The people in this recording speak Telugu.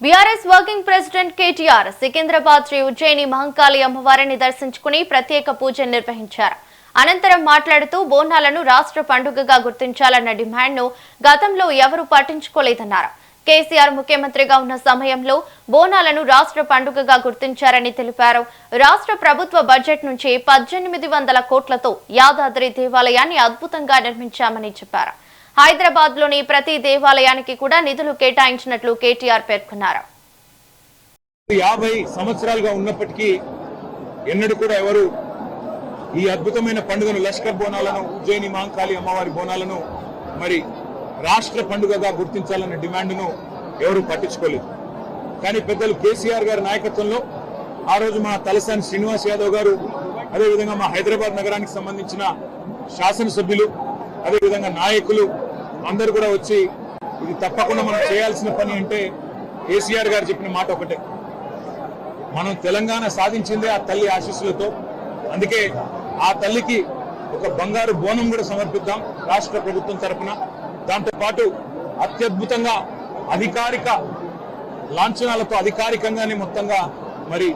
BRS working president KTR Secunderabad Sri Ujjaini Mahankali అమ్మవారిని దర్శించుకుని ప్రత్యేక పూజలు నిర్వహించారు. అనంతరం మాట్లాడుతూ బోనాలను రాష్ట్ర పండుగగా గుర్తించాలన్న డిమాండ్ను గతంలో ఎవరూ పట్టించుకోలేదన్నారు. కేసీఆర్ ముఖ్యమంత్రిగా ఉన్న సమయంలో బోనాలను రాష్ట్ర పండుగగా గుర్తించారని తెలిపారు. రాష్ట్ర ప్రభుత్వ బడ్జెట్ నుంచి 1800 కోట్లతో యాదాద్రి దేవాలయాన్ని అద్భుతంగా నిర్మించామని చెప్పారు. హైదరాబాద్ లోని ప్రతి దేవాలయానికి కూడా నిధులు కేటాయించినట్లు కేటీఆర్ పేర్కొన్నారు. 50 సంవత్సరాలుగా ఉన్నప్పటికీ ఎన్నడూ కూడా ఎవరు ఈ అద్భుతమైన పండుగను లష్కర్ బోనాలను ఉజ్జయిని మహంకాళి అమ్మవారి బోనాలను మరి రాష్ట్ర పండుగగా గుర్తించాలన్న డిమాండ్ను ఎవరు పట్టించుకోలేదు. కానీ పెద్దలు కేసీఆర్ గారి నాయకత్వంలో ఆ రోజు మా తలసాని శ్రీనివాస్ యాదవ్ గారు, అదేవిధంగా మా హైదరాబాద్ నగరానికి సంబంధించిన శాసనసభ్యులు, అదేవిధంగా నాయకులు అందరూ కూడా వచ్చి ఇది తప్పకుండా మనం చేయాల్సిన పని అంటే కేసీఆర్ గారు చెప్పిన మాట ఒకటే, మనం తెలంగాణ సాధించిందే ఆ తల్లి ఆశీస్సులతో. అందుకే ఆ తల్లికి ఒక బంగారు బోనం కూడా సమర్పిద్దాం రాష్ట్ర ప్రభుత్వం తరఫున. దాంతో పాటు అత్యద్భుతంగా అధికారిక లాంఛనాలతో అధికారికంగానే మొత్తంగా మరి